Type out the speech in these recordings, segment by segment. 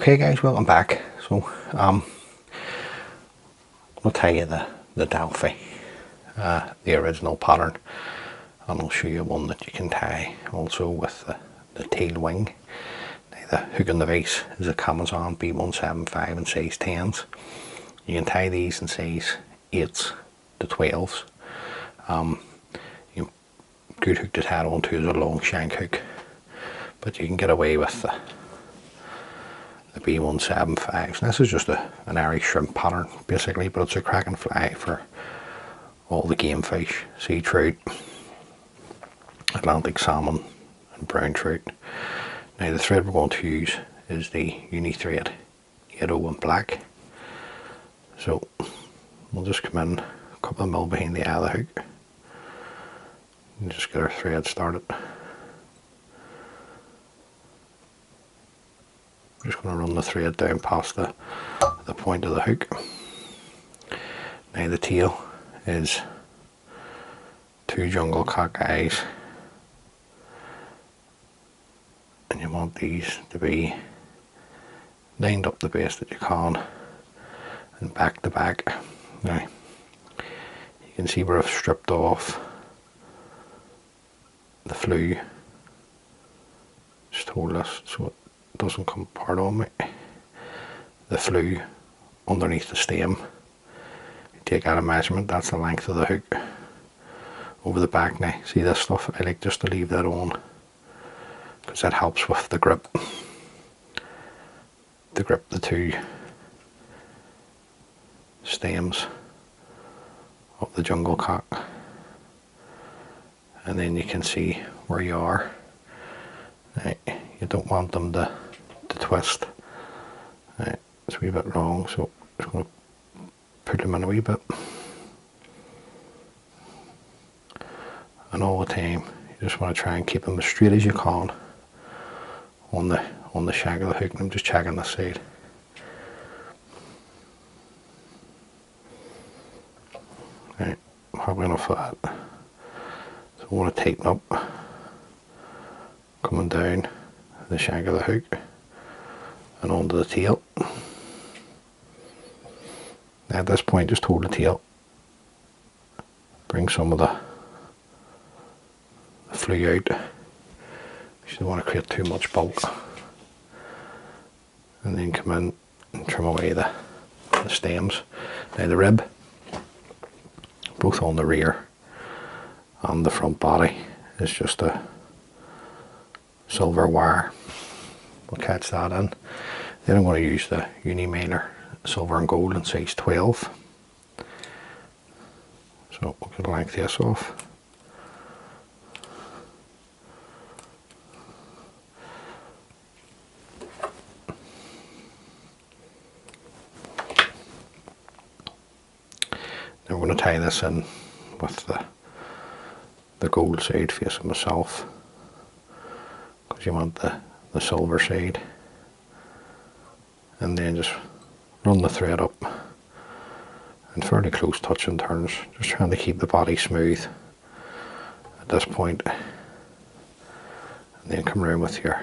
Okay guys, welcome back. So I'll tell you the Delphi, the original pattern, and I'll show you one that you can tie also with the tail wing. Now, the hook on the vise is a Kamasan B175 in size 10s. You can tie these in size 8s to 12s. Good hook to tie it onto is a long shank hook, but you can get away with the B175s. This is just an Irish shrimp pattern basically, but it's a cracking fly for all the game fish: sea trout, Atlantic salmon and brown trout. Now the thread we're going to use is the uni thread, yellow and black. So we'll just come in a couple of mil behind the eye of the hook and just get our thread started. I'm just going to run the thread down past the point of the hook. Now the tail is 2 jungle cock eyes, and you want these to be lined up the best that you can and back to back. Now you can see where I've stripped off the flue, just hold this so it doesn't come apart on me. The flue underneath the stem, you take out a measurement, that's the length of the hook over the back. Now see this stuff, I like just to leave that on because that helps with the grip, to grip the 2 stems of the jungle cock, and then you can see where you are. Right, you don't want them to twist. Right, it's a wee bit wrong, so I'm just going to put them in a wee bit. And all the time you just want to try and keep them as straight as you can on the shank of the hook. And I'm just checking this side. Right, happy enough of that. So I want to tighten up, coming down the shank of the hook and onto the tail. Now at this point, just hold the tail, bring some of the flue out. You don't want to create too much bulk, and then come in and trim away the stems. Now the rib, both on the rear and the front body, is just a silver wire. We'll catch that in. Then I'm going to use the uni mailer, silver and gold in size 12. So we're going to length this off. Now we're going to tie this in with the gold side facing myself, because you want the silver side, and then just run the thread up in fairly close touching turns, just trying to keep the body smooth at this point, and then come around with your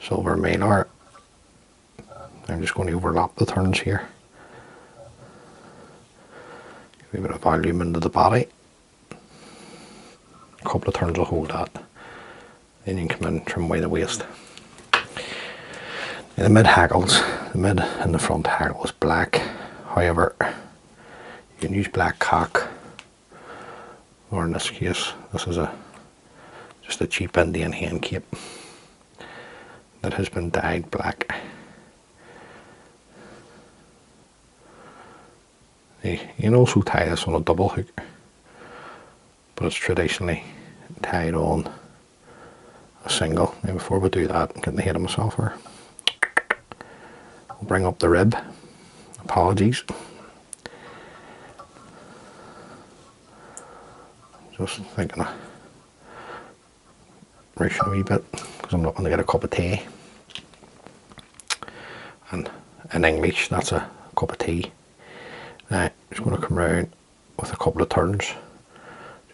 silver mailer. I'm just going to overlap the turns here, give a bit of volume into the body. A couple of turns will hold that. Then you can come in and trim away the waist. Now the mid hackles, the mid and the front hackle is black. However, you can use black cock, or in this case, this is just a cheap Indian hand cape that has been dyed black. You can also tie this on a double hook, but it's traditionally tied on a single. Now before we do that, I'm getting ahead of myself here. I'll bring up the rib. Apologies. Just thinking of rushing a wee bit because I'm looking to get a cup of tea. And in English, that's a cup of tea. Now, I'm just going to come around with a couple of turns.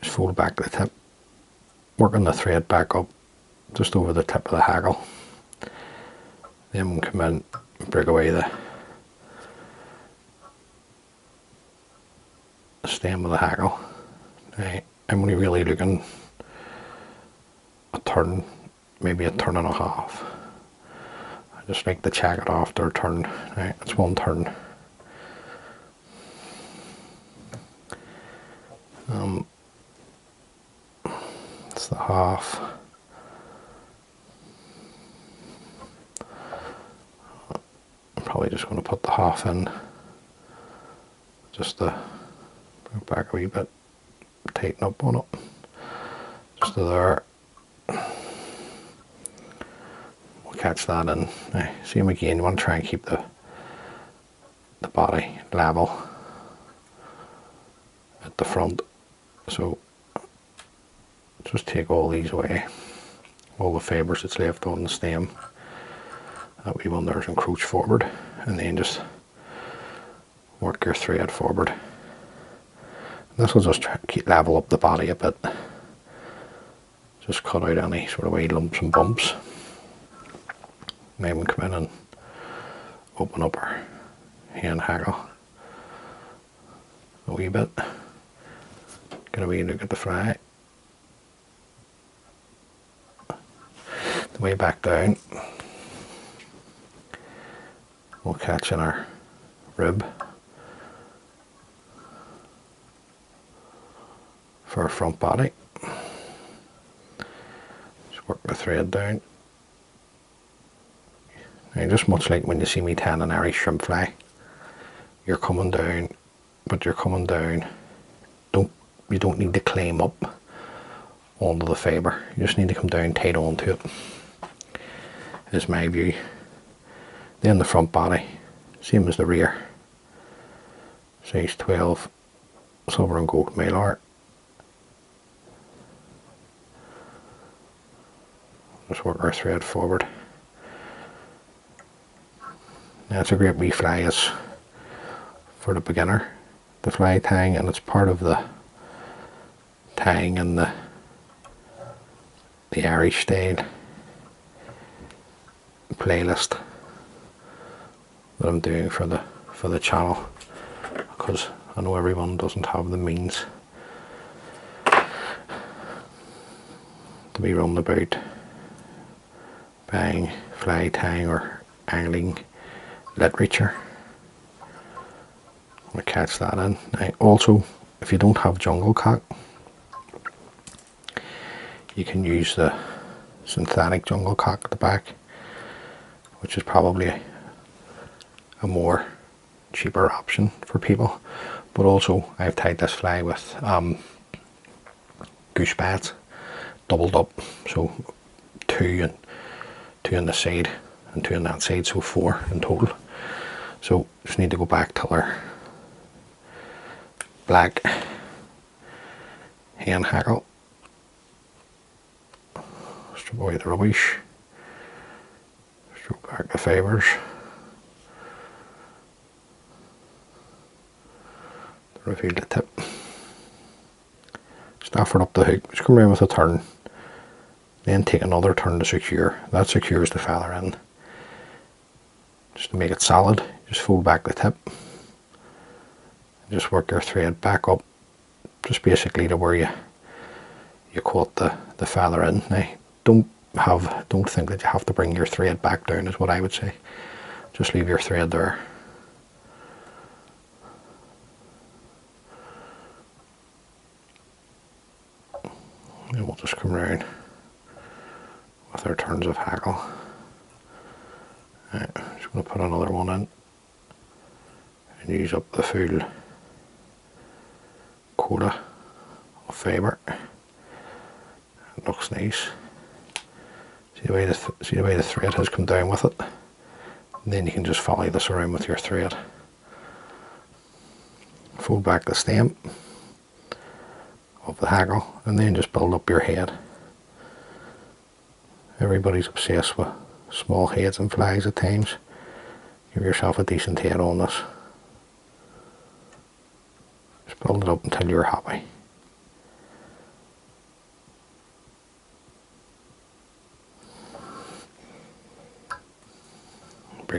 Just fold back the tip, working the thread back up just over the tip of the hackle, Then we'll come in and break away the stem of the hackle. Right. I'm only really looking a turn, maybe a turn and a half. I just like to check it after a turn. Right. It's one turn. It's the half. I'm probably just going to put the half in just to bring it back a wee bit, tighten up on it, just to there. We'll catch that in. Now, same again, you want to try and keep the body level at the front. So just take all these away, all the fibres that's left on the stem. That wee one there's encroach forward, and then just work your thread forward. This will just keep level up the body a bit. Just cut out any sort of wee lumps and bumps. Then we come in and open up our hand hackle a wee bit. Get a wee look at the fly. The way back down, we'll catch in our rib for our front body. Just work the thread down. Now, just much like when you see me tan an Irish shrimp fly, you're coming down, but you're coming down. You don't need to climb up onto the fibre. You just need to come down tight onto it, is my view. Then the front body, same as the rear. Size 12 silver and gold mylar. Just work our thread forward. Now, it's a great wee fly is for the beginner, the fly tying, and it's part of the tying in the Irish style playlist that I'm doing for the channel, because I know everyone doesn't have the means to be running about buying fly tying or angling literature. I'm going to catch that in. Now, also, if you don't have jungle cock, you can use the synthetic jungle cock at the back, which is probably a more cheaper option for people. But also, I've tied this fly with goose bats, doubled up, so two on the side and two on that side, so 4 in total. So just need to go back to our black hand hackle, strip away the rubbish, strip back the fibres, to reveal the tip. Just offer up the hook, just come around with a turn, then take another turn to secure. That secures the feather in. Just to make it solid, just fold back the tip. Just work your thread back up, just basically to where you caught the feather in. Now, don't think that you have to bring your thread back down, is what I would say. Just leave your thread there. And we'll just come around with our turns of hackle. Right, I'm just going to put another one in and use up the full quota of fibre. It looks nice. See the way the thread has come down with it. And then you can just follow this around with your thread. Fold back the stem of the hackle and then just build up your head. Everybody's obsessed with small heads and flies at times. Give yourself a decent head on this. Just build it up until you're happy.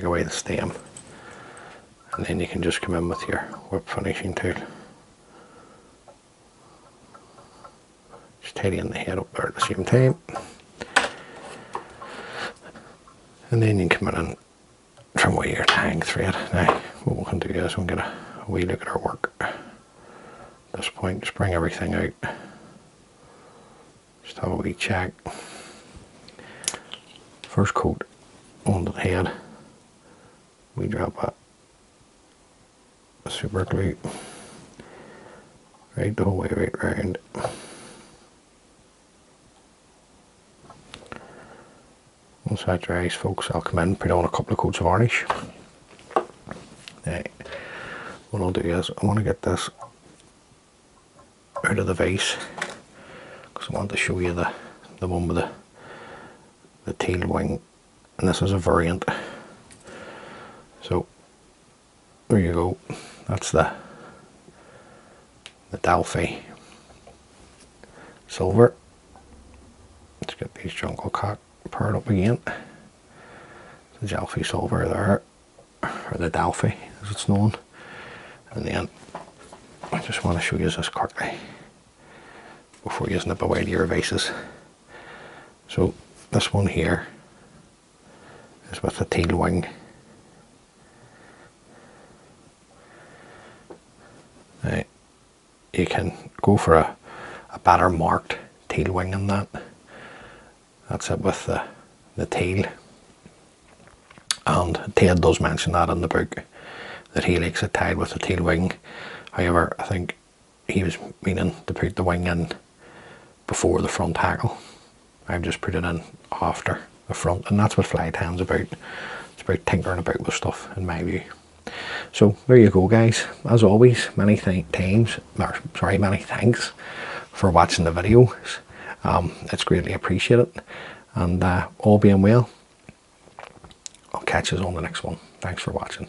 take away the stem, and then you can just come in with your whip finishing tool. Just tidying the head up there at the same time, and then you can come in and trim away your tang thread. Now what we can do is we'll get a wee look at our work. At this point, just bring everything out, just have a wee check. First coat onto the head, we drop a super glue right the whole way right round. Once that dries, folks, I'll come in and put on a couple of coats of varnish. Now, what I'll do is I want to get this out of the vase because I want to show you the one with the tail wing, and this is a variant. So there you go, that's the Delphi silver. Let's get these jungle cock paired up again. The Delphi silver there, or the Delphi as it's known. And then I just want to show you this quickly before you snip away to your vases. So this one here is with the tail wing. Now, you can go for a better marked tail wing than that. That's it with the tail. And Ted does mention that in the book, that he likes it tied with the tail wing. However, I think he was meaning to put the wing in before the front hackle. I've just put it in after the front, and that's what fly tying's about. It's about tinkering about with stuff, in my view. So there you go, guys. As always, many thanks for watching the videos. It's greatly appreciated, and all being well, I'll catch you on the next one. Thanks for watching.